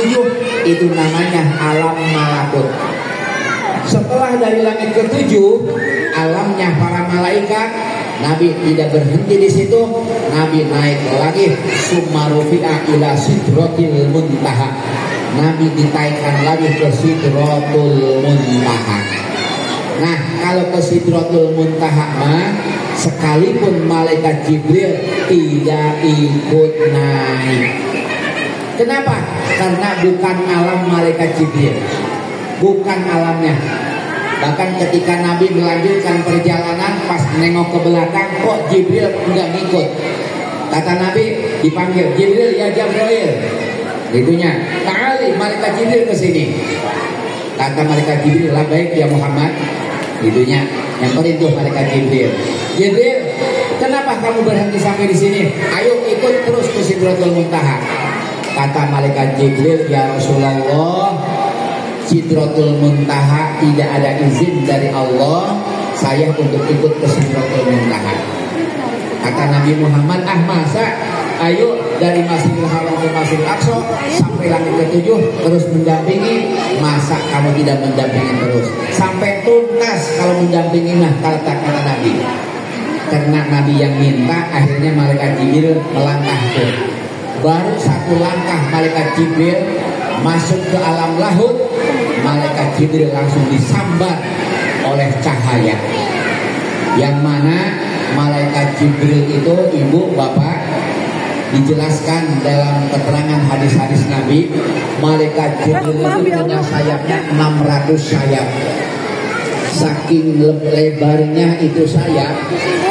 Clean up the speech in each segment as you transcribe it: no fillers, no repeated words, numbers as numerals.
ke-7 itu namanya alam malakut. Setelah dari langit ke-7 alamnya para malaikat, Nabi tidak berhenti di situ. Nabi naik lagi, summa rufi'a ila sidratil muntaha. Nabi ditaikkan lagi ke sidratul muntaha. Nah, kalau ke sidratul muntaha mah sekalipun malaikat Jibril tidak ikut naik. Kenapa? Karena bukan alam malaikat Jibril, bukan alamnya. Bahkan ketika Nabi melanjutkan perjalanan, pas nengok ke belakang, kok Jibril enggak ngikut. Kata Nabi, dipanggil, Jibril ya Jibril. Gitunya, ta'ali malaikat Jibril ke sini. Kata malaikat Jibril, labbaik ya Muhammad. Gitunya, yang perintah malaikat Jibril. Jibril, kenapa kamu berhenti sampai di sini? Ayo ikut terus ke Sidratul Muntaha. Kata malaikat Jibril, ya Rasulullah, Sidratul Muntaha tidak ada izin dari Allah saya untuk ikut ke Sidratul Muntaha. Kata Nabi Muhammad, masa ayo dari Masjidil Haram ke Masjidil Aqsa sampai langit ke-7 terus mendampingi, masa kamu tidak mendampingi terus sampai tuntas? Kalau mendampingi mah kata Nabi. Karena Nabi yang minta, akhirnya malaikat Jibril melangkah tuh. Baru satu langkah malaikat Jibril masuk ke alam lahut, malaikat Jibril langsung disambar oleh cahaya. Yang mana malaikat Jibril itu, ibu bapak, dijelaskan dalam keterangan hadis-hadis Nabi, malaikat Jibril itu punya sayapnya 600 sayap. Saking lebarnya itu sayap,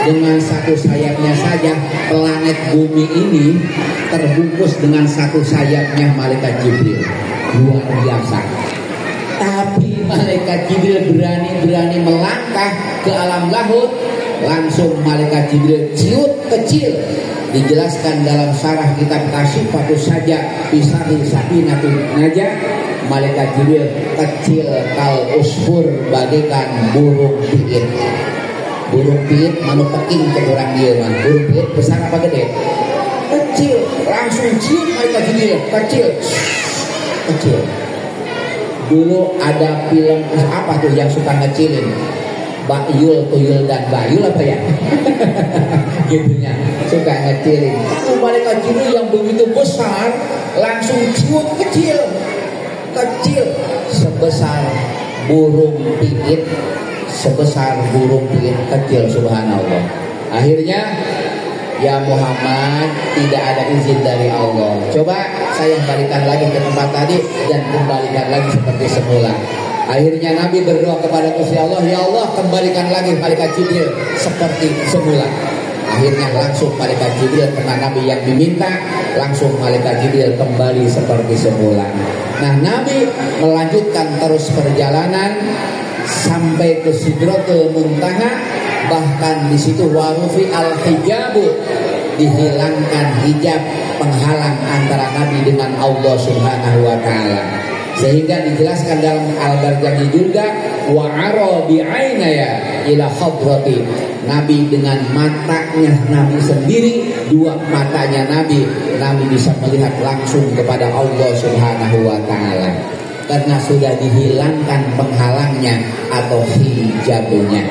dengan satu sayapnya saja planet bumi ini terbungkus dengan satu sayapnya malaikat Jibril. Luar biasa. Tapi malaikat Jibril berani melangkah ke alam lahut, langsung malaikat Jibril ciut kecil. Dijelaskan dalam syarah kitab Kasyifatus Saja Bisari Sakinatul Najah, malaikat Jibril kecil kal usfur, bagaikan burung piit. Burung piit manu peking ke orang dia man. Burung piit besar apa gede? Kecil. Langsung ciut malaikat Jibril, kecil. Dulu ada film apa tuh yang suka ngecilin? Bayul, Tuyul dan Bayul apa ya? Gitunya, suka ngecilin. Malaikat Jibril yang begitu besar langsung ciut kecil sebesar burung piit, kecil, subhanallah. Akhirnya, ya Muhammad, tidak ada izin dari Allah. Coba saya balikan lagi ke tempat tadi dan kembalikan lagi seperti semula. Akhirnya Nabi berdoa kepada Gusti Allah, ya Allah, kembalikan lagi malaikat Jibril seperti semula. Akhirnya langsung malaikat Jibril, karena Nabi yang diminta, langsung malaikat Jibril kembali seperti semula. Nah, Nabi melanjutkan terus perjalanan sampai ke Sidratul Muntaha. Bahkan di situ warufi al-hijabu, dihilangkan hijab penghalang antara Nabi dengan Allah Subhanahu wa taala. Sehingga dijelaskan dalam Al-Barzanji juga, wa ara bi ainaya ila hadrati. Nabi dengan matanya Nabi sendiri, dua matanya Nabi bisa melihat langsung kepada Allah Subhanahu wa taala. Karena sudah dihilangkan penghalangnya atau hijabnya.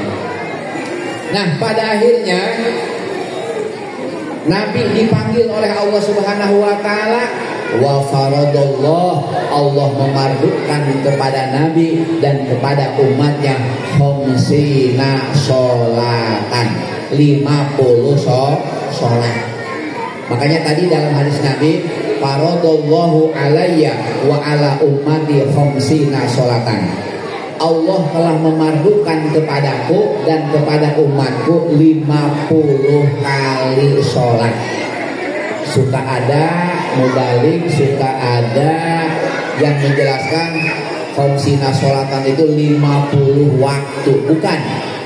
Nah, pada akhirnya Nabi dipanggil oleh Allah Subhanahu wa taala, wa faradallah, Allah memardukan kepada Nabi dan kepada umatnya khamsina sholatan, 50 sholat. Makanya tadi dalam hadis Nabi, faradallahu alayya wa ala ummati khamsina sholatan. Allah telah memardukan kepadaku dan kepada umatku 50 kali sholat. Suka ada mubalik, suka ada yang menjelaskan khamsina sholatan itu 50 waktu.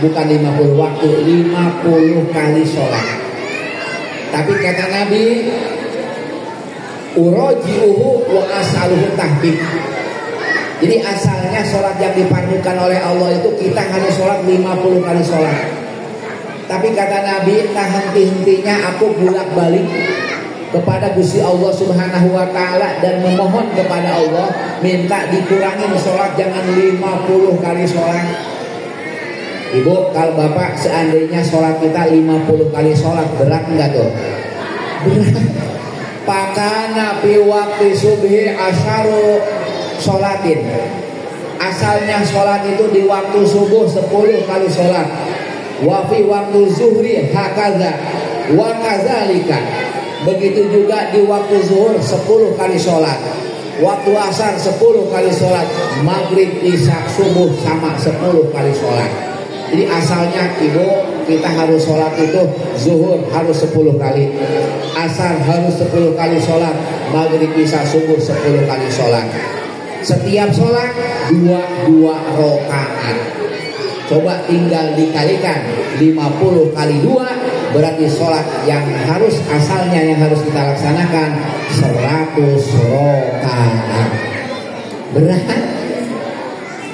Bukan 50 waktu, 50 kali sholat. Tapi kata Nabi, uraji'uhu wa as'aluhu tahbib. Jadi asalnya sholat yang dipandukan oleh Allah itu kita harus sholat 50 kali sholat. Tapi kata Nabi, tak henti-hentinya aku bolak-balik kepada Gusti Allah Subhanahu wa taala dan memohon kepada Allah minta dikurangin sholat, jangan 50 kali sholat. Ibu, kalau bapak seandainya sholat kita 50 kali sholat, berat enggak tuh? Berat. Pakana fi waktu subhi asharu sholatin. Asalnya sholat itu di waktu subuh 10 kali sholat. Wa fi waktu zuhri hakaza wa kazalika. Begitu juga di waktu zuhur 10 kali sholat. Waktu asar 10 kali sholat. Maghrib, isya, subuh sama 10 kali sholat. Jadi asalnya ibu, kita harus sholat itu zuhur harus 10 kali, asar harus 10 kali sholat, maghrib, isya, subuh 10 kali sholat. Setiap sholat 2 rakaat. Coba tinggal dikalikan 50 kali 2, berarti sholat yang harus asalnya yang harus kita laksanakan 100 rakaat. Berat.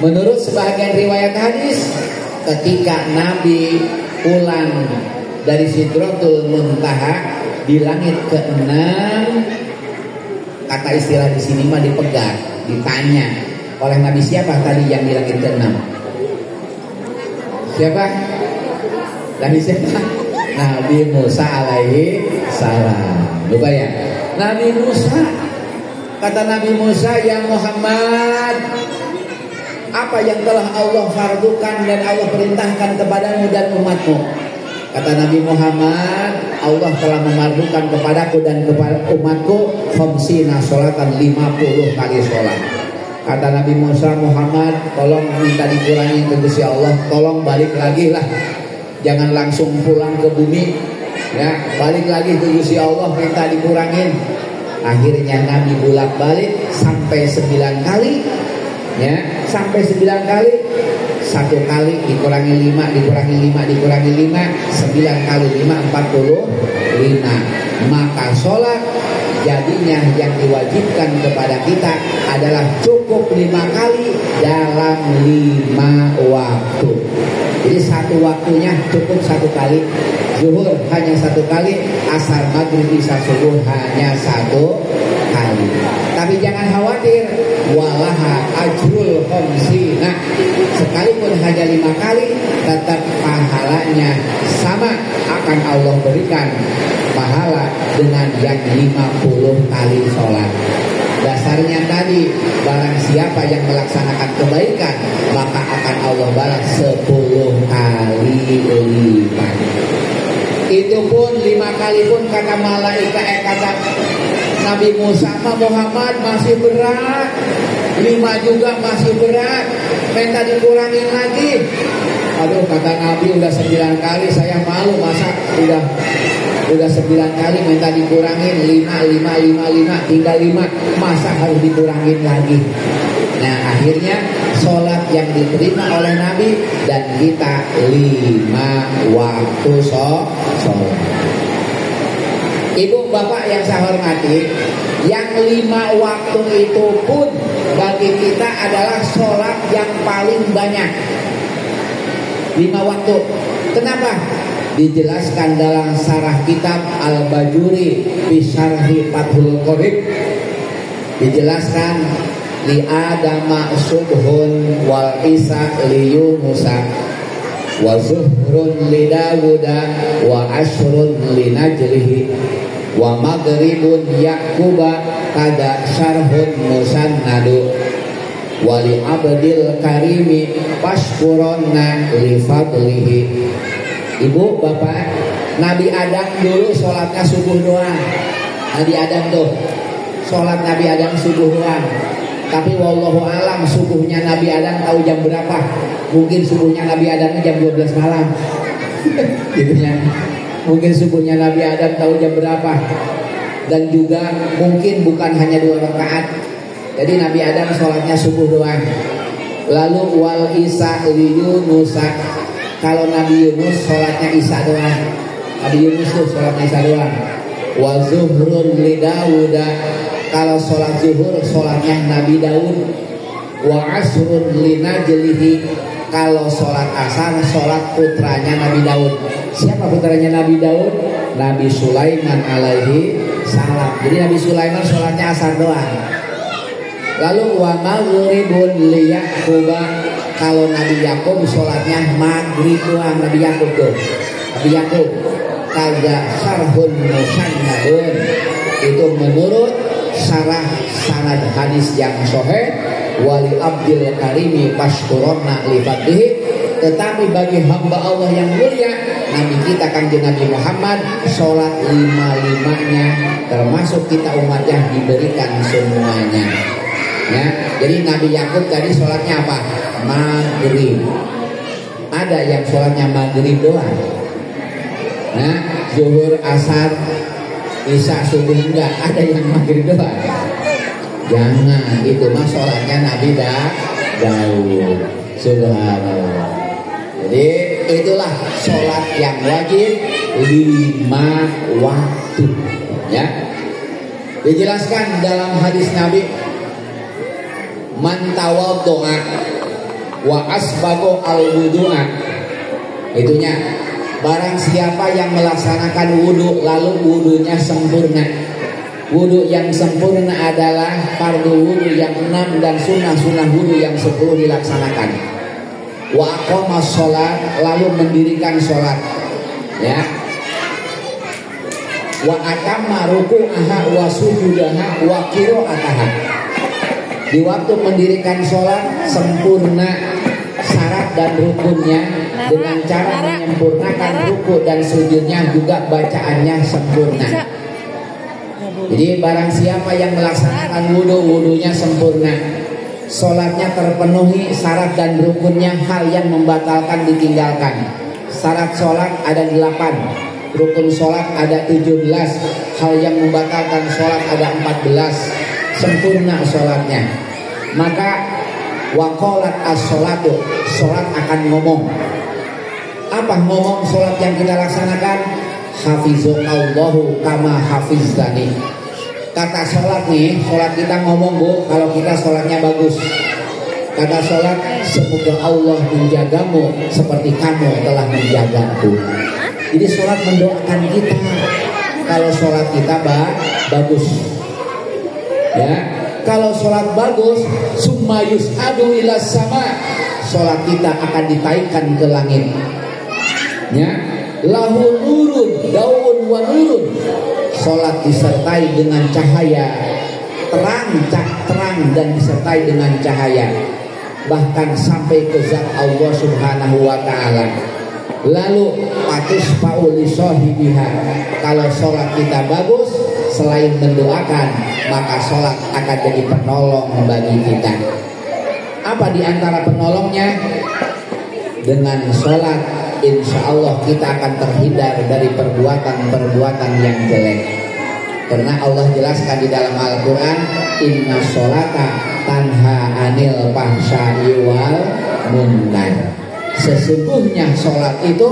Menurut sebagian riwayat hadis, ketika Nabi pulang dari Sidratul Muntaha di langit ke-6, kata istilah di sini mah dipegat, ditanya oleh Nabi siapa tadi yang di langit ke-6? Siapa? Nabi siapa? Nabi Musa alaihi salam. Lupa ya? Nabi Musa. Kata Nabi Musa, ya Muhammad, apa yang telah Allah fardukan dan Allah perintahkan kepadamu dan umatmu? Kata Nabi Muhammad, Allah telah memardukan kepadaku dan kepada umatku khamsina sholatan, 50 kali sholat. Kata Nabi Musa, Muhammad, tolong minta dikurangi ke Gusti Allah, tolong balik lagi lah, jangan langsung pulang ke bumi, ya, balik lagi ke Gusti Allah, minta dikurangin. Akhirnya Nabi bolak balik sampai 9 kali. Ya, sampai 9 kali. 1 kali dikurangi 5, dikurangi 5, dikurangi 5, 9 kali 5, 45. Maka sholat jadinya yang diwajibkan kepada kita adalah cukup 5 kali dalam 5 waktu. Jadi satu waktunya cukup 1 kali. Zuhur hanya 1 kali, asar, maghrib, isya, subuh hanya 1 kali. Tapi jangan khawatir, walaha ajrul khamsina. Sekalipun hanya 5 kali, tetap pahalanya sama, akan Allah berikan pahala dengan yang 50 kali sholat. Dasarnya tadi, barang siapa yang melaksanakan kebaikan, maka akan Allah balas 10 kali lipat. Itu pun 5 kali pun kata malaikat, kata Nabi Musa, Muhammad masih berat, 5 juga masih berat, minta dikurangin lagi. Aduh, kata Nabi, udah 9 kali, saya malu, masa udah 9 kali minta dikurangin 5, tinggal 5, masa harus dikurangin lagi. Nah, akhirnya sholat yang diterima oleh Nabi dan kita 5 waktu sholat. Ibu bapak yang saya hormati, yang 5 waktu itu pun bagi kita adalah sholat yang paling banyak. 5 waktu. Kenapa? Dijelaskan dalam sarah kitab Al-Bajuri fi Syarhi Fathul Qorib. Dijelaskan li Adama subhun wal isa li Yunusa wa zuhrun li Dawuda wa ashrun li Najlihi wa maghribun Yaquba kada syarhun musannadu wa li abdil karimi pashkuronna li fadlihi. Ibu, bapak, Nabi Adam dulu sholatnya subuh doang. Nabi Adam tuh sholat Nabi Adam subuh doang. Tapi wallahu alam subuhnya Nabi Adam tahu jam berapa? Mungkin subuhnya Nabi Adam jam 12 malam. Gitu ya. Mungkin subuhnya Nabi Adam tahu jam berapa. Dan juga mungkin bukan hanya 2 rakaat. Jadi Nabi Adam sholatnya subuh doang. Lalu wal isa li Yunusa. Kalau Nabi Yunus sholatnya isya doang. Nabi Yunus tuh sholatnya isya doang. Wa zuhrun li Dawuda. Kalau sholat zuhur sholatnya Nabi Daud. Wa asrun li Najlihi. Kalau sholat asar sholat putranya Nabi Daud. Siapa putranya Nabi Daud? Nabi Sulaiman alaihi salam. Jadi Nabi Sulaiman sholatnya asar doang. Lalu wa maghribun liyaquba, kalau Nabi Yakub sholatnya maghrib doang. Nabi Yakub tuh, Nabi Yakub kaga sarhun musannadun, itu menurut syarah sanad hadis yang sahih. Wali Abdul Karimi Pashkurona Lifatihi, tetapi bagi hamba Allah yang mulia Nabi kita Kanjeng Nabi Muhammad sholat 5-5-nya, termasuk kita umatnya diberikan semuanya ya. Jadi Nabi Yakub tadi sholatnya apa? Maghrib. Ada yang sholatnya maghrib doang. Nah, zuhur, asar, isya, subuh enggak. Ada yang maghrib doang. Jangan, itu mah sholatnya Nabi Daud. Subhanallah. Jadi itulah sholat yang wajib 5 waktu ya. Dijelaskan dalam hadis Nabi, man tawaddu'a wa asbago al-wudu'a, itunya barang siapa yang melaksanakan wudu lalu wudunya sempurna. Wudu yang sempurna adalah fardu wudu yang 6 dan sunnah-sunnah wudu yang 10 dilaksanakan. Wa aqama sholat, lalu mendirikan sholat ya. Wa atamma ruku'aha wa sujudaha wa qira'ataha, di waktu mendirikan sholat sempurna syarat dan rukunnya, dengan cara menyempurnakan ruku dan sujudnya juga bacaannya sempurna. Jadi barang siapa yang melaksanakan wudu, wudunya sempurna, sholatnya terpenuhi syarat dan rukunnya, hal yang membatalkan ditinggalkan. Syarat sholat ada 8, rukun sholat ada 17, hal yang membatalkan sholat ada 14, sempurna sholatnya. Maka waqalat as-sholatu, sholat akan ngomong. Apa ngomong sholat yang kita laksanakan? Hafizallahu kama hafiztani. Kata sholat nih, sholat kita ngomong bu, kalau kita sholatnya bagus. Kata sholat, semoga Allah menjagamu seperti kamu telah menjagaku. Jadi sholat mendoakan kita. Kalau sholat kita bagus ya. Kalau sholat bagus, summa yus'adu ila sama, sholat kita akan ditaikkan ke langit ya. Lahu nurun daun wa nurun, sholat disertai dengan cahaya terang dan disertai dengan cahaya, bahkan sampai ke zat Allah Subhanahu wa ta'ala. Lalu patus pauli sohibiha, kalau sholat kita bagus, selain mendoakan, maka sholat akan jadi penolong bagi kita. Apa diantara penolongnya? Dengan sholat insya Allah kita akan terhindar dari perbuatan-perbuatan yang jelek. Karena Allah jelaskan di dalam Al-Quran, inna sholata tanha anil fahsya'i wal munkar. Sesungguhnya sholat itu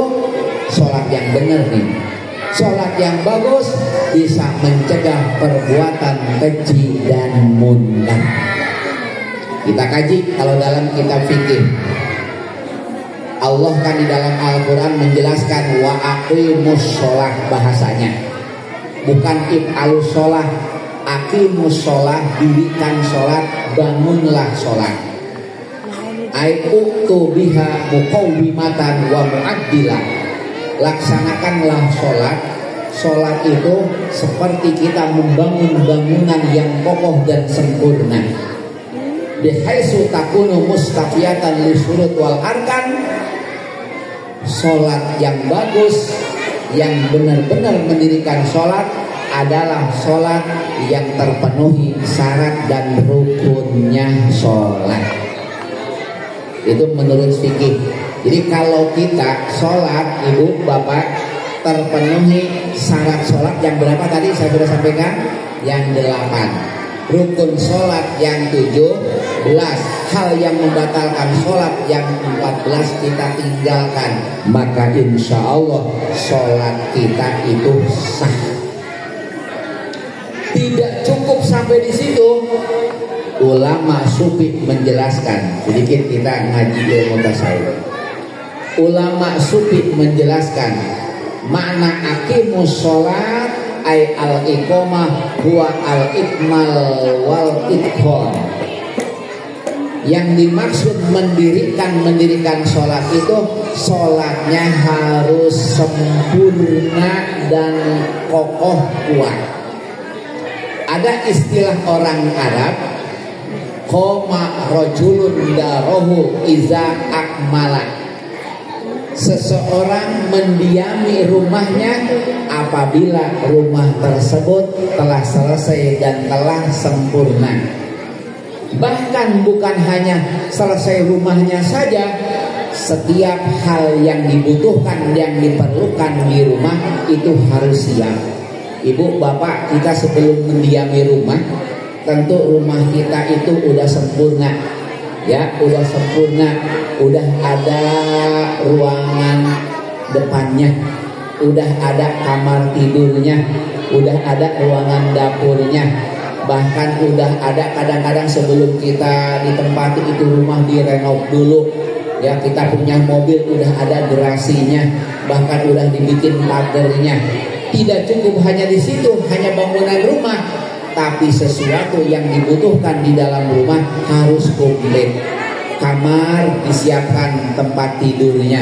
sholat yang benar nih. Sholat yang bagus bisa mencegah perbuatan keji dan munkar. Kita kaji kalau dalam kitab fikih. Allah kan di dalam Al-Quran menjelaskan wa aqimus sholah, bahasanya bukan if'alus sholah. Aqimus sholah, dirikan sholat, bangunlah sholat. Ai'uktu biha muqawwimatan wa mu'addilah, laksanakanlah sholat. Sholat itu seperti kita membangun bangunan yang kokoh dan sempurna. Bihaitsu takunu mustafiyatan li syurut wal arkan. Sholat yang bagus, yang benar-benar mendirikan sholat adalah sholat yang terpenuhi syarat dan rukunnya sholat. Itu menurut fikih. Jadi kalau kita sholat, ibu bapak, terpenuhi syarat sholat yang berapa tadi saya sudah sampaikan? Yang 8. Rukun sholat yang 17, hal yang membatalkan sholat yang 14 kita tinggalkan, maka insya Allah sholat kita itu sah. Tidak cukup sampai di situ, ulama sufi menjelaskan, sedikit kita ngaji ilmu tasawuf. Ulama sufi menjelaskan makna aqimus sholat ay al-iqamah huwa al-ikmal wal itqan. Yang dimaksud mendirikan sholat itu sholatnya harus sempurna dan kokoh kuat. Ada istilah orang Arab, qoma rajulun darahu iza akmala. Seseorang mendiami rumahnya apabila rumah tersebut telah selesai dan telah sempurna. Bahkan bukan hanya selesai rumahnya saja, setiap hal yang dibutuhkan, yang diperlukan di rumah itu harus siap. Ibu, bapak, kita sebelum mendiami rumah, tentu rumah kita itu udah sempurna. Ya, udah sempurna, udah ada ruangan depannya, udah ada kamar tidurnya, udah ada ruangan dapurnya, bahkan udah ada kadang-kadang sebelum kita ditempati itu rumah direnov dulu. Ya, kita punya mobil udah ada garasinya, bahkan udah dibikin pagernya. Tidak cukup hanya di situ, hanya bangunan rumah, tapi sesuatu yang dibutuhkan di dalam rumah harus komplit. Kamar disiapkan tempat tidurnya,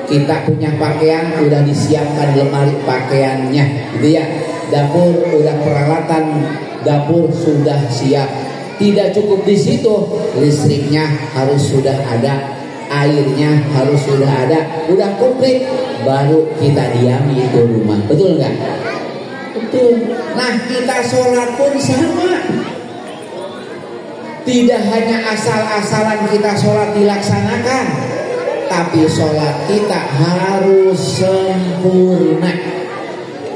kita punya pakaian udah disiapkan lemari pakaiannya, gitu ya. Dapur udah peralatan dapur sudah siap. Tidak cukup di situ, listriknya harus sudah ada, airnya harus sudah ada, udah komplit, baru kita diami itu rumah. Betul nggak? Betul. Nah, kita sholat pun sama. Tidak hanya asal-asalan kita sholat dilaksanakan, tapi sholat kita harus sempurna.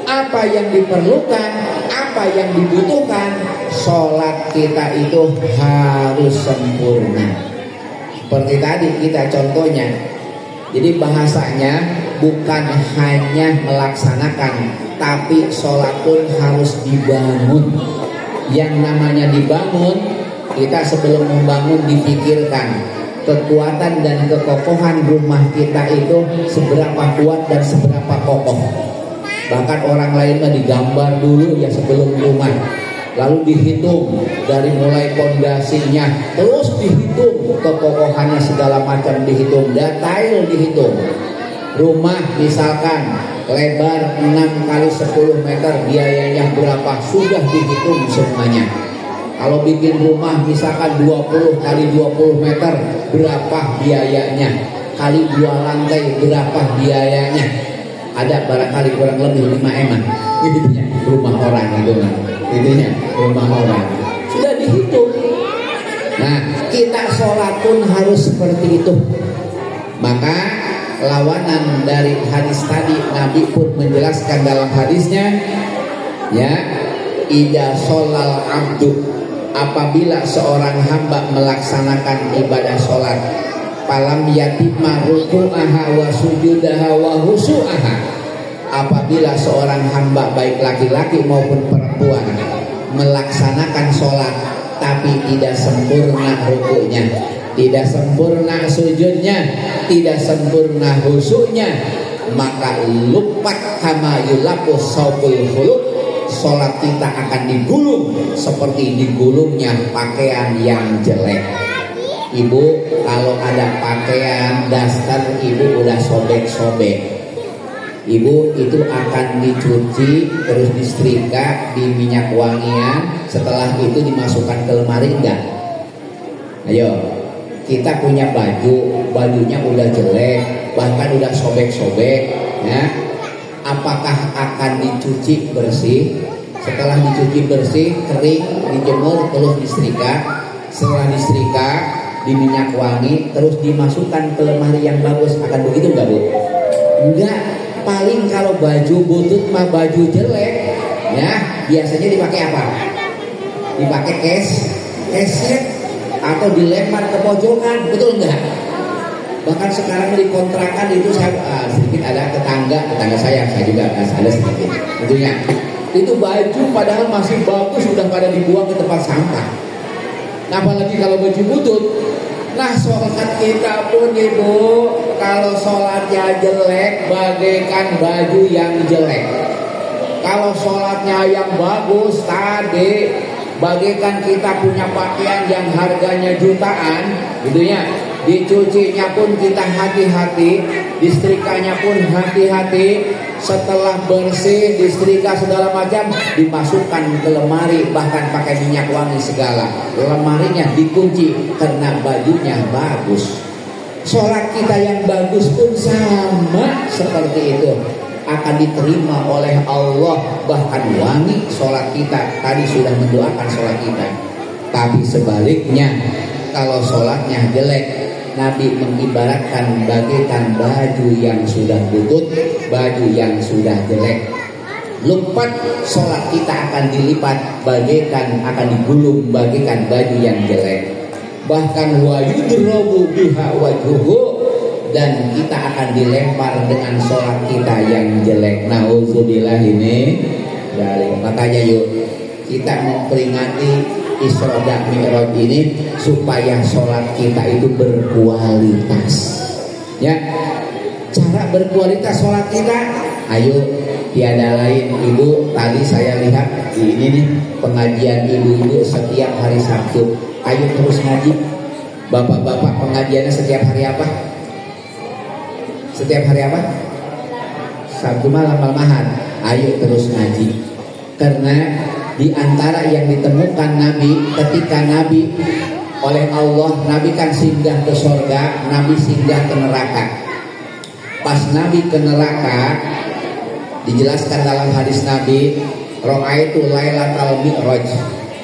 Apa yang diperlukan, apa yang dibutuhkan, sholat kita itu harus sempurna. Seperti tadi kita contohnya. Jadi bahasanya bukan hanya melaksanakan, tapi sholat pun harus dibangun. Yang namanya dibangun, kita sebelum membangun dipikirkan kekuatan dan kekokohan rumah kita itu seberapa kuat dan seberapa kokoh. Bahkan orang lain mah digambar dulu ya sebelum rumah, lalu dihitung dari mulai pondasinya, terus dihitung kekokohannya segala macam dihitung, detail dihitung. Rumah misalkan lebar 6 kali 10 meter, biayanya berapa, sudah dihitung semuanya. Kalau bikin rumah misalkan 20 kali 20 meter, berapa biayanya, kali 2 lantai berapa biayanya. Ada barangkali kurang lebih 5 eman itunya rumah orang itu, itunya rumah orang sudah dihitung. Nah, kita sholat pun harus seperti itu. Maka lawanan dari hadis tadi, Nabi pun menjelaskan dalam hadisnya, ya, idza sholal abdu, apabila seorang hamba melaksanakan ibadah sholat, falam yatimma ruku'aha wa sujudaha wa husu'aha, apabila seorang hamba baik laki-laki maupun perempuan melaksanakan sholat tapi tidak sempurna rukuknya, tidak sempurna sujudnya, tidak sempurna husu'nya, maka lupat kama yulapus saubul khuluq, sholat kita akan digulung seperti digulungnya pakaian yang jelek. Ibu, kalau ada pakaian daster ibu udah sobek-sobek, ibu itu akan dicuci terus disetrika di minyak wangian, setelah itu dimasukkan ke lemari enggak? Ayo, kita punya baju, bajunya udah jelek, bahkan udah sobek-sobek, ya, apakah akan dicuci bersih? Setelah dicuci bersih, kering, dijemur, terus disetrika. Setelah disetrika di minyak wangi, terus dimasukkan ke lemari yang bagus, akan begitu enggak, Bu? Enggak. Paling kalau baju butut mah baju jelek, ya biasanya dipakai apa? Dipakai keset atau dilempar ke pojokan, betul enggak? Bahkan sekarang di kontrakan itu saya sedikit ada tetangga saya juga ada sedikit, tentunya itu baju padahal masih bagus sudah pada dibuang ke tempat sampah. Nah, apalagi kalau baju butut. Nah, sholat kita pun ibu, kalau sholatnya jelek bagaikan baju yang jelek. Kalau sholatnya yang bagus tadi, bagaikan kita punya pakaian yang harganya jutaan, gitu ya. Dicucinya pun kita hati-hati, disetrikanya pun hati-hati. Setelah bersih, disetrika segala macam, dimasukkan ke lemari, bahkan pakai minyak wangi segala. Lemarinya dikunci karena bajunya bagus. Sholat kita yang bagus pun sama seperti itu, akan diterima oleh Allah. Bahkan wangi sholat kita, tadi sudah mendoakan sholat kita. Tapi sebaliknya, kalau sholatnya jelek, Nabi mengibaratkan bagaikan baju yang sudah butut, baju yang sudah jelek. Lupat sholat kita akan dilipat, bagaikan akan digulung bagaikan baju yang jelek. Bahkan wa yudrabu biha wajhuhu, dan kita akan dilempar dengan sholat kita yang jelek. Nauzubillah ini dari. Makanya yuk kita memperingati Isra dan Mi'raj ini supaya sholat kita itu berkualitas. Ya, cara berkualitas sholat kita, ayo tiada lain. Ibu, tadi saya lihat di ini nih pengajian ibu-ibu setiap hari Sabtu. Ayo terus ngaji. Bapak-bapak pengajiannya setiap hari apa? Setiap hari apa? Sabtu malam malmahan. Ayo terus ngaji. Karena di antara yang ditemukan Nabi, ketika Nabi oleh Allah, Nabi kan singgah ke surga, Nabi singgah ke neraka. Pas Nabi ke neraka, dijelaskan dalam hadis Nabi, ra'aitu lailatal mi'raj,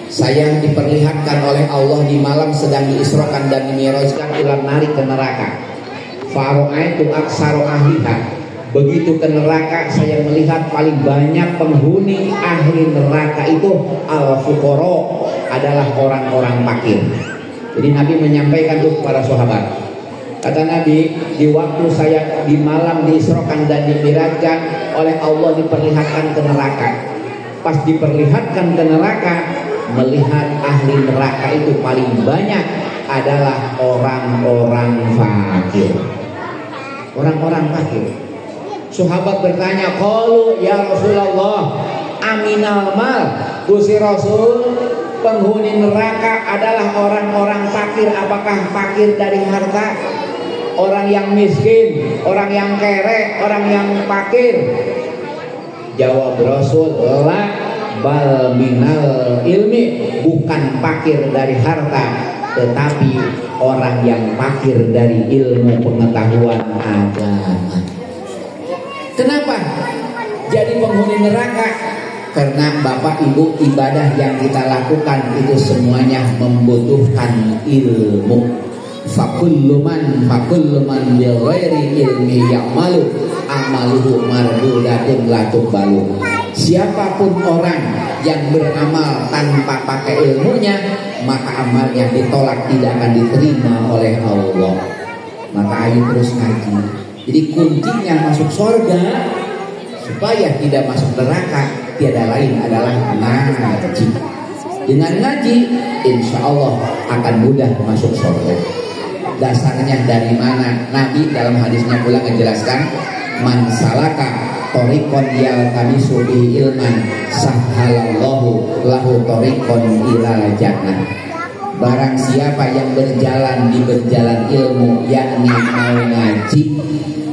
saya diperlihatkan oleh Allah di malam sedang diisrakan dan dimi'rajkan ulang nari ke neraka. Fa ra'aitu aksaru ahliha, begitu ke neraka saya melihat paling banyak penghuni ahli neraka itu al-fuqara, adalah orang-orang fakir. Jadi Nabi menyampaikan itu kepada sahabat. Kata Nabi, di waktu saya di malam diisrakan dan dimi'rajkan oleh Allah diperlihatkan ke neraka. Pas diperlihatkan ke neraka, melihat ahli neraka itu paling banyak adalah orang-orang fakir. Orang-orang fakir. Sahabat bertanya, qalu ya Rasulullah, aminal mal, Gusti Rasul, penghuni neraka adalah orang-orang fakir. Apakah fakir dari harta? Orang yang miskin, orang yang kere, orang yang fakir? Jawab Rasul, la bal minal ilmi, bukan fakir dari harta, tetapi orang yang fakir dari ilmu pengetahuan agama. Kenapa jadi penghuni neraka? Karena Bapak Ibu, ibadah yang kita lakukan itu semuanya membutuhkan ilmu. Fakullu man bi ghairi ilmi ya'malu amaluhu mardudatun la tuqbalu. Siapapun orang yang beramal tanpa pakai ilmunya, maka amalnya ditolak, tidak akan diterima oleh Allah. Maka ayo terus ngaji. Jadi kuncinya masuk surga supaya tidak masuk neraka tiada lain adalah ngaji. Dengan ngaji, insya Allah akan mudah masuk surga. Dasarnya dari mana? Nabi dalam hadisnya pula menjelaskan, man salaka thoriqan yaltamisu bihi ilman sahhalallahu lahu thoriqan ilal jannah. Barang siapa yang berjalan di berjalan ilmu, yakni mau ngaji,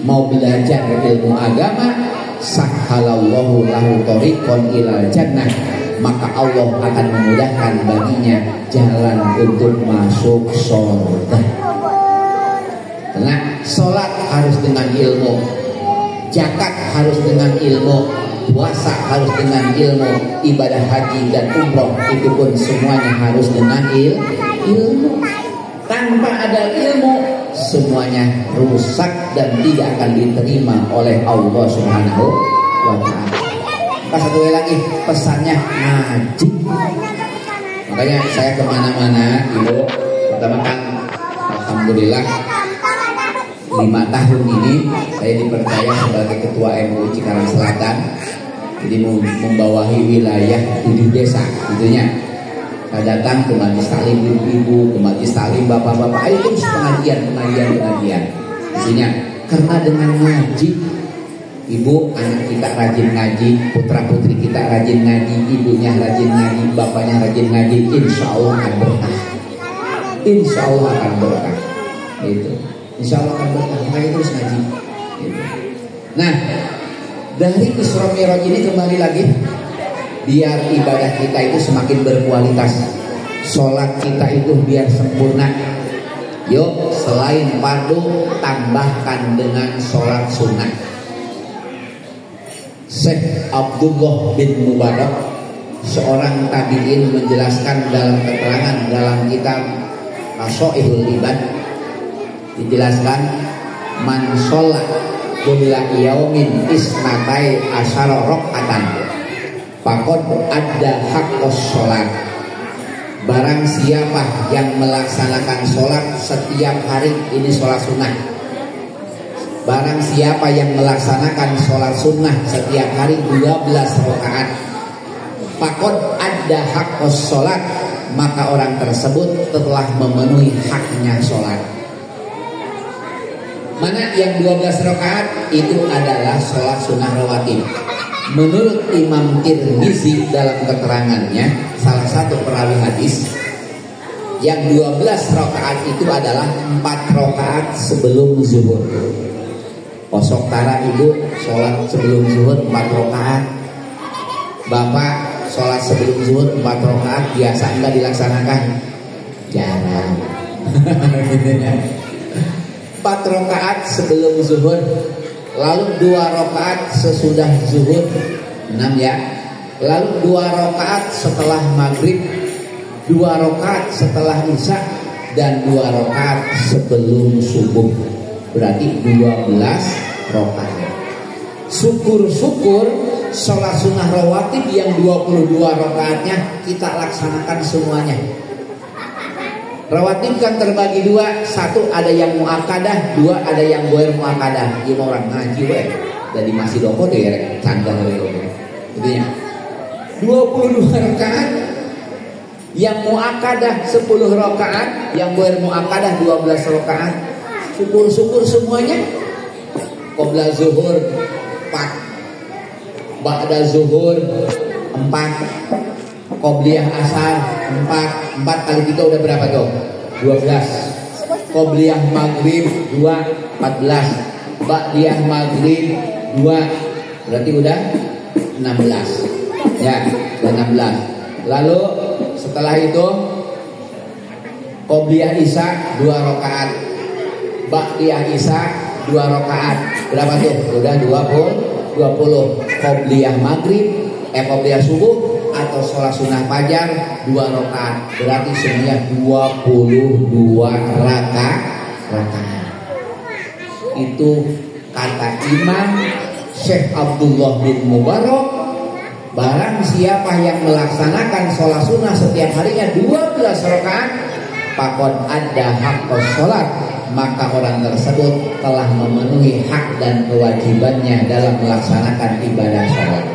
mau belajar ilmu agama, sahhalallahu lahu thoriqan ilal jannah, maka Allah akan memudahkan baginya jalan untuk masuk surga. Karena sholat harus dengan ilmu, zakat harus dengan ilmu, puasa harus dengan ilmu, ibadah haji dan umroh itu pun semuanya harus dengan ilmu. Tanpa ada ilmu, semuanya rusak dan tidak akan diterima oleh Allah Subhanahu wa ta'ala. Satu lagi pesannya ngaji. Makanya saya kemana-mana, Ibu, pertama kan alhamdulillah 5 tahun ini saya dipercaya sebagai ketua MUI Cikarang Selatan. Jadi membawahi wilayah 7 desa, gitunya. Saya datang ke majelis taklim ibu-ibu, ke majelis taklim bapak-bapak, ayo terus pengajian. Isinya karena dengan ngaji Ibu, anak kita rajin ngaji, putra putri kita rajin ngaji, ibunya rajin ngaji, bapaknya rajin ngaji, insya Allah akan berkah. Insya Allah akan berkah. Gitu. Insya Allah akan berkah. Makanya terus ngaji. Gitu. Nah, dari Isra Mi'raj ini kembali lagi, biar ibadah kita itu semakin berkualitas, sholat kita itu biar sempurna. Yuk, selain fardu, tambahkan dengan sholat sunnah. Syekh Abdullah bin Mubarak, seorang tabi'in, menjelaskan dalam keterangan dalam kitab Qasaihul Ibad, dijelaskan, man sholat kulla yaumin isnatai asyara rakaatan faqad adda haqqos sholat. Barang siapa yang melaksanakan sholat setiap hari, ini sholat sunnah. Barang siapa yang melaksanakan sholat sunnah setiap hari 12 rakaat, faqad adda haqqos sholat, maka orang tersebut telah memenuhi haknya sholat. Mana yang 12 rakaat? Itu adalah sholat sunnah rawatib. Menurut Imam Tirmizi dalam keterangannya, salah satu perawi hadis, yang 12 rakaat itu adalah 4 rakaat sebelum zuhur. Kosok tara ibu sholat sebelum zuhur 4 rakaat. Bapak sholat sebelum zuhur 4 rakaat, biasa enggak dilaksanakan? Jarang. 4 rakaat sebelum zuhur, lalu 2 rakaat sesudah zuhur, 6 ya. Lalu 2 rakaat setelah maghrib, 2 rakaat setelah isya, dan 2 rakaat sebelum subuh. Berarti 12 rakaat. Syukur-syukur sholat sunnah rawatib yang 22 rakaatnya kita laksanakan semuanya. Rawatib kan terbagi 2, 1 ada yang muakkadah, 2 ada yang goer muakkadah. Ini orang ngaji we, jadi masih doko deh canda gitu ya. 22 rakaat yang muakkadah 10 rakaat, yang goer muakkadah 12 rakaat. Syukur-syukur semuanya. Qabla zuhur 4, ba'da zuhur 4, qobliyah asar 4 kali 3 udah berapa tuh? 12. Qobliyah maghrib 2, 14. Ba'diyah maghrib 2, berarti udah 16. Ya, udah 16. Lalu setelah itu qobliyah isya 2 rakaat. Ba'diyah isya 2 rakaat. Berapa tuh? Udah 20. Qobliyah maghrib, qobliyah subuh atau sholat sunnah fajar 2 rakaat, berarti semuanya 22 rakaat. Itu kata Imam Syekh Abdullah bin Mubarak, barang siapa yang melaksanakan sholat sunnah setiap harinya 12 rakaat, faqad adda haqqos sholat, maka orang tersebut telah memenuhi hak dan kewajibannya dalam melaksanakan ibadah sholat.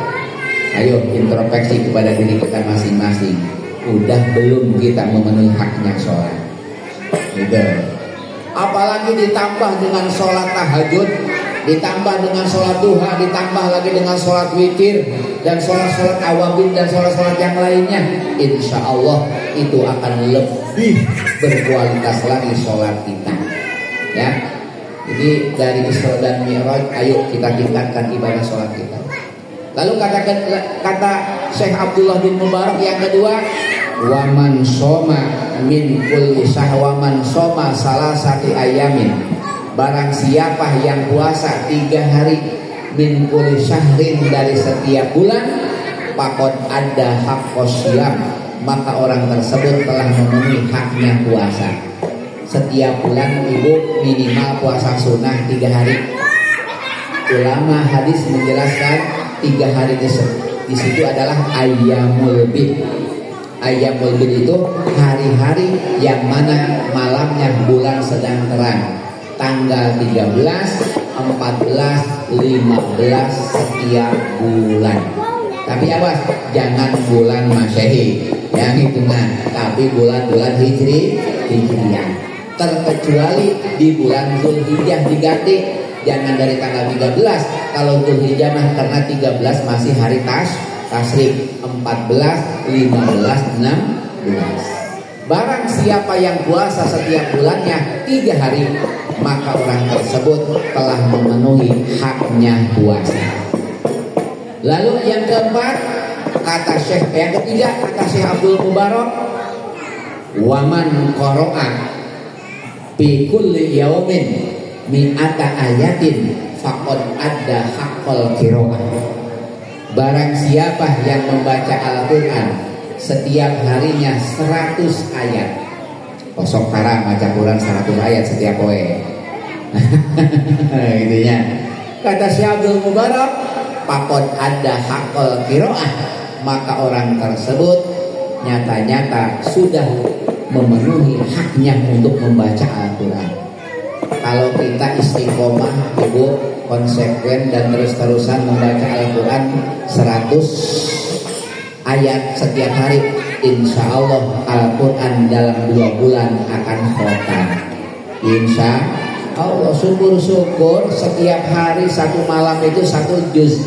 Ayo introspeksi kepada diri kita masing-masing. Udah belum kita memenuhi haknya sholat? Gitu. Apalagi ditambah dengan sholat tahajud, ditambah dengan sholat duha, ditambah lagi dengan sholat witir, dan sholat-sholat awabin, dan sholat-sholat yang lainnya. Insya Allah itu akan lebih berkualitas lagi sholat kita. Ya, jadi dari Isra dan Mi'raj, ayo kita tingkatkan ibadah sholat kita. Lalu kata Syekh Abdullah bin Mubarak yang kedua, waman soma min kulli syahwaman soma salasati ayamin, barang siapa yang puasa 3 hari min kulli syahrin, dari setiap bulan, faqad adda haqqos syiyam, maka orang tersebut telah memenuhi haknya puasa. Setiap bulan ibu minimal puasa sunnah 3 hari. Ulama hadis menjelaskan 3 hari di situ adalah ayyamul bid. Ayyamul bid itu hari-hari yang mana malamnya bulan sedang terang. Tanggal 13, 14, 15 setiap bulan. Tapi apa? Jangan bulan Masehi, yang hitungan, tapi bulan-bulan Hijriyah. Terkecuali di bulan Zulhijjah diganti jangan dari tanggal 13. Kalau Dzulhijjah mah karena 13 masih hari tasyrik, 14, 15, 16. Barang siapa yang puasa setiap bulannya 3 hari, maka orang tersebut telah memenuhi haknya puasa. Lalu yang keempat, yang ketiga kata Syekh Abdul Mubarak, waman qara'a fi kulli yaumin mi'ata ayatin faqad adda haqqal qiraah. Barang siapa yang membaca Al-Qur'an setiap harinya 100 ayat. Kosong kara baca Quran 100 ayat setiap poe. Intinya kata Syekh Abdul Mubarak, faqad adda haqqal qiraah, maka orang tersebut nyata-nyata sudah memenuhi haknya untuk membaca Al-Quran. Kalau kita istiqomah, ibu, konsekuen dan terus-terusan membaca Al-Quran 100 ayat setiap hari, insya Allah Al-Quran dalam 2 bulan akan khotam. Insya Allah. Syukur-syukur setiap hari 1 malam itu 1 juz.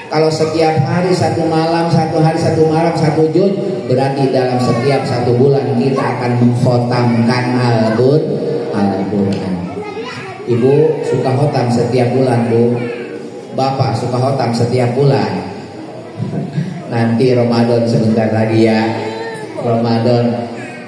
Kalau setiap hari 1 malam, 1 hari 1 malam 1 juz, berarti dalam setiap 1 bulan kita akan mengkhotamkan Al-Quran. Ibu suka khotam setiap bulan, Bu. Bapak suka khotam setiap bulan. Nanti Ramadan sebentar lagi ya. Ramadan,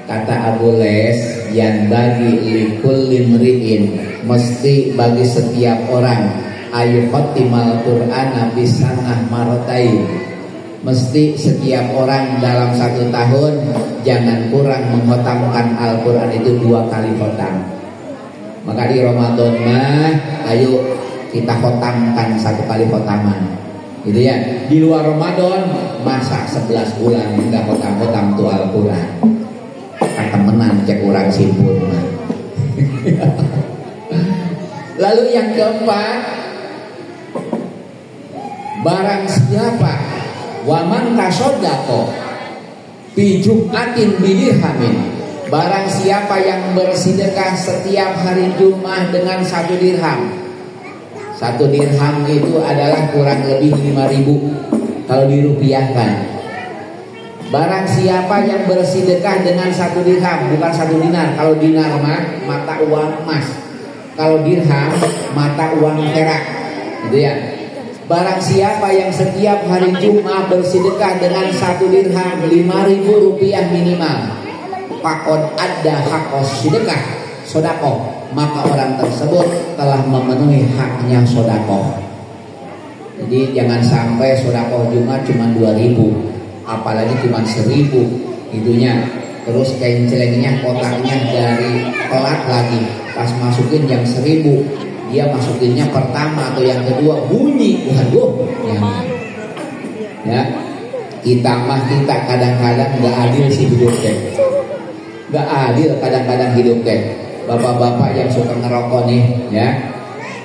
kata Abu Les, yang bagi likul limriin, mesti bagi setiap orang ayu khotimal Qur'ana bisanah marotain, mesti setiap orang dalam 1 tahun jangan kurang mengkhotamkan Al-Quran itu 2 kali khotam. Maka di Ramadan mah ayo kita khotamkan 1 kali khotaman, gitu ya. Di luar Ramadan masa 11 bulan enggak khotam-khotam tuh Al-Quran, kata menang cek orang simpul mah. Lalu yang keempat, barang siapa waman tasoddaqo fi jum'atin bidirhamin, barang siapa yang bersedekah setiap hari Jumat dengan 1 dirham. 1 dirham itu adalah kurang lebih 5.000 kalau dirupiahkan. Barang siapa yang bersedekah dengan 1 dirham, bukan 1 dinar. Kalau dinar mah mata uang emas, kalau dirham mata uang perak, gitu ya. Barang siapa yang setiap hari Jumat bersedekah dengan 1 dirham, 5.000 rupiah minimal, faqad adda haqqas sedekah sodakoh, maka orang tersebut telah memenuhi haknya sodakoh. Jadi jangan sampai sodakoh Jumat cuma 2.000, apalagi cuma 1.000 itunya. Terus kain celengnya kotaknya dari telat lagi, pas masukin yang 1.000 dia masukinnya pertama atau yang kedua bunyi, waduh, ya. Kita kadang-kadang nggak adil sih hidup deh, nggak adil kadang-kadang hidup deh. Bapak-bapak yang suka ngerokok nih, ya,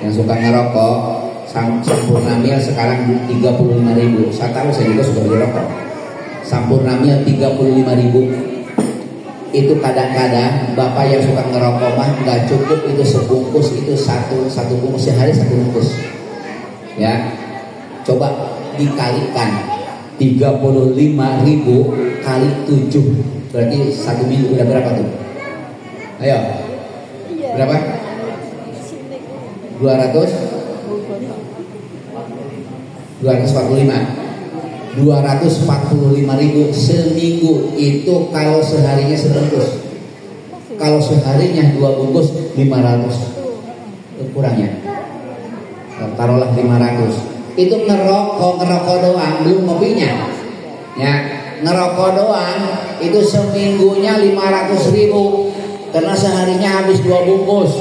yang suka ngerokok, Sampurna Mil sekarang 35.000. Saya tahu, saya juga suka beli rokok. Sampurna Mil 35.000. Itu kadang-kadang bapak yang suka ngerokok mah nggak cukup itu sebungkus, itu satu bungkus sehari 1 bungkus, ya. Coba dikalikan 35.000 kali 7, berarti 1 minggu udah berapa tuh? Ayo, berapa? 245.000 seminggu. Itu kalau seharinya sebungkus. Kalau seharinya 2 bungkus 500 kurangnya, taruhlah 500. Itu ngerokok doang, belum kopinya, ya. Ngerokok doang itu seminggunya 500.000, karena seharinya habis 2 bungkus.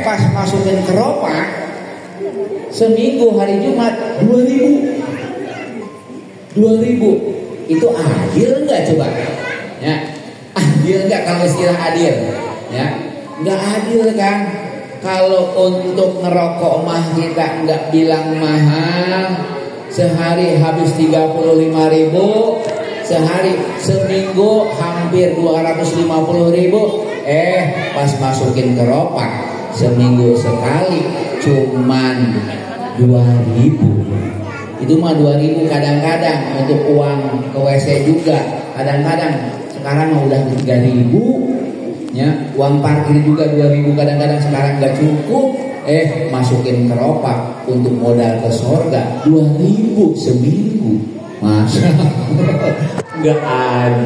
Pas masukin keropak seminggu hari Jumat 2.000. Itu adil enggak coba? Ya, adil enggak kalau istilah adil? Ya, enggak adil kan? Kalau untuk ngerokok mah kita enggak bilang mahal. Sehari habis 35.000, seminggu hampir 250.000. Pas masukin keropak seminggu sekali cuman 2.000. Itu mah 2.000 kadang-kadang untuk uang ke WC juga, kadang-kadang. Sekarang mah udah 3.000 ya. Uang parkir juga 2.000 kadang-kadang, sekarang gak cukup. Masukin keropak untuk modal ke sorga 2.000 seminggu. Masa nggak ada.